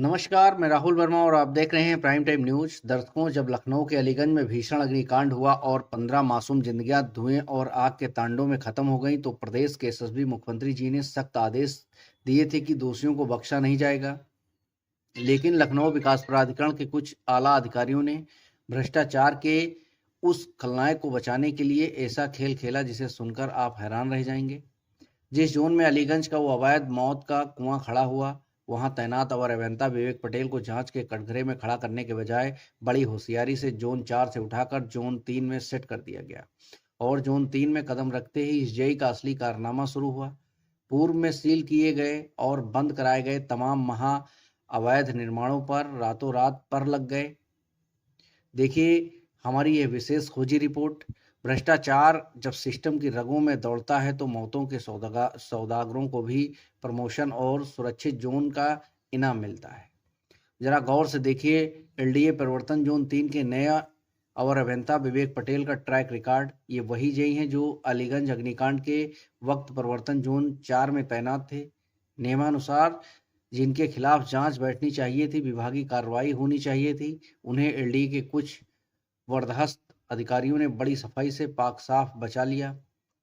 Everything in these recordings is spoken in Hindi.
नमस्कार, मैं राहुल वर्मा और आप देख रहे हैं प्राइम टाइम न्यूज। दर्शकों, जब लखनऊ के अलीगंज में भीषण अग्निकांड हुआ और 15 मासूम जिंदगियां धुएं और आग के तांडव में खत्म हो गईं, तो प्रदेश के यशस्वी मुख्यमंत्री जी ने सख्त आदेश दिए थे कि दोषियों को बख्शा नहीं जाएगा। लेकिन लखनऊ विकास प्राधिकरण के कुछ आला अधिकारियों ने भ्रष्टाचार के उस खलनायक को बचाने के लिए ऐसा खेल खेला जिसे सुनकर आप हैरान रह जाएंगे। जिस जोन में अलीगंज का वो अवैध मौत का कुआं खड़ा हुआ, वहां तैनात अवर अभियंता विवेक पटेल को जांच के कटघरे में खड़ा करने के बजाय बड़ी होशियारी से जोन 4 से उठाकर जोन 3 में सेट कर दिया गया और जोन 3 में कदम रखते ही इस जय का असली कारनामा शुरू हुआ। पूर्व में सील किए गए और बंद कराए गए तमाम महा अवैध निर्माणों पर रातों रात पर लग गए। देखिए हमारी यह विशेष खोजी रिपोर्ट। भ्रष्टाचार जब सिस्टम की रगों में दौड़ता है तो मौतों के सौदागरों को भी प्रमोशन और सुरक्षित जोन का इनाम मिलता है। जरा गौर से देखिए एलडीए परिवर्तन जोन 3 के नया अवर अभियंता विवेक पटेल का ट्रैक रिकॉर्ड। ये वही जेई हैं जो अलीगंज अग्निकांड के वक्त परिवर्तन जोन 4 में तैनात थे। नियमानुसार जिनके खिलाफ जांच बैठनी चाहिए थी, विभागीय कार्रवाई होनी चाहिए थी, उन्हें एलडीए के कुछ बर्दाश्त अधिकारियों ने बड़ी सफाई से पाक साफ बचा लिया।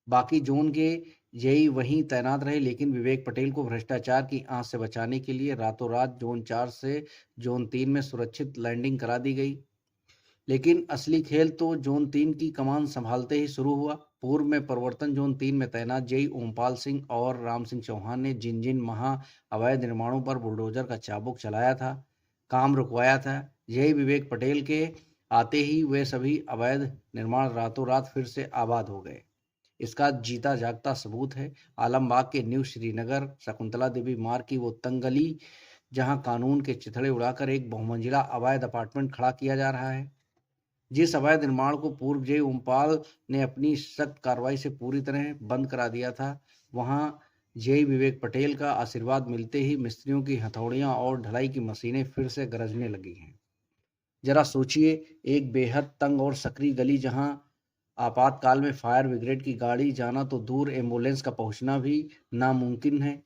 बाकी जोन के जेई वहीं तैनात रहे, लेकिन विवेक पटेल को भ्रष्टाचार की आंच से बचाने के लिए रातों रात जोन 4 से जोन 3 में सुरक्षित लैंडिंग करा दी गई। लेकिन असली खेल तो जोन 3 की कमान संभालते ही शुरू हुआ। पूर्व में प्रवर्तन जोन 3 में तैनात जेई ओमपाल सिंह और राम सिंह चौहान ने जिन जिन महा अवैध निर्माणों पर बुलडोजर का चाबुक चलाया था, काम रुकवाया था, जेई विवेक पटेल के आते ही वे सभी अवैध निर्माण रातों रात फिर से आबाद हो गए। इसका जीता जागता सबूत है आलमबाग के न्यू श्रीनगर शकुंतला देवी मार्ग की वो तंग गली, जहां कानून के चिथड़े उड़ाकर एक बहुमंजिला अवैध अपार्टमेंट खड़ा किया जा रहा है। जिस अवैध निर्माण को पूर्व जेई ओमपाल ने अपनी सख्त कार्रवाई से पूरी तरह बंद करा दिया था, वहां जेई विवेक पटेल का आशीर्वाद मिलते ही मिस्त्रियों की हथौड़ियां और ढलाई की मशीनें फिर से गरजने लगी हैं। जरा सोचिए, एक बेहद तंग और सकरी गली जहां आपातकाल में फायर ब्रिगेड की गाड़ी जाना तो दूर, एम्बुलेंस का पहुंचना भी नामुमकिन है।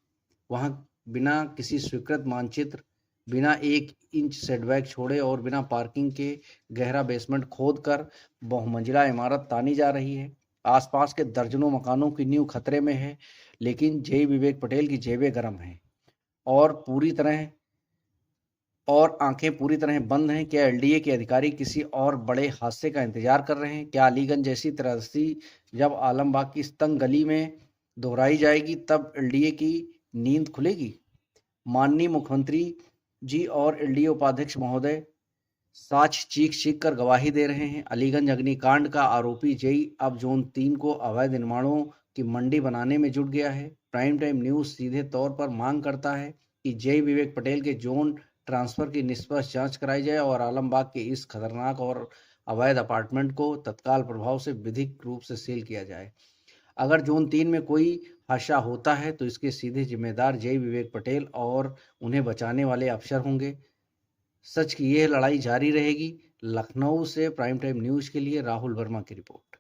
वहां बिना किसी स्वीकृत मानचित्र, बिना 1 इंच सेटबैक छोड़े और बिना पार्किंग के गहरा बेसमेंट खोद कर बहुमंजिला इमारत तानी जा रही है। आसपास के दर्जनों मकानों की नींव खतरे में है, लेकिन जेई विवेक पटेल की जेबें गर्म हैं और पूरी तरह और आंखें पूरी तरह बंद हैं। क्या एलडीए के अधिकारी किसी और बड़े हादसे का इंतजार कर रहे हैं? क्या अलीगंज जैसी त्रासदी जब आलमबाग की इस तंग गली में दोहराई जाएगी, तब एलडीए की नींद खुलेगी? माननीय मुख्यमंत्री जी और एलडीए उपाध्यक्ष महोदय साच चीख चीख कर गवाही दे रहे हैं। अलीगंज अग्निकांड का आरोपी जेई अब जोन 3 को अवैध निर्माणों की मंडी बनाने में जुट गया है। प्राइम टाइम न्यूज सीधे तौर पर मांग करता है कि जेई विवेक पटेल के जोन ट्रांसफर की निष्पक्ष जांच कराई जाए और आलमबाग के इस खतरनाक और अवैध अपार्टमेंट को तत्काल प्रभाव से विधिक रूप से सील किया जाए। अगर जोन 3 में कोई हादसा होता है तो इसके सीधे जिम्मेदार जेई विवेक पटेल और उन्हें बचाने वाले अफसर होंगे। सच की यह लड़ाई जारी रहेगी। लखनऊ से प्राइम टाइम न्यूज के लिए राहुल वर्मा की रिपोर्ट।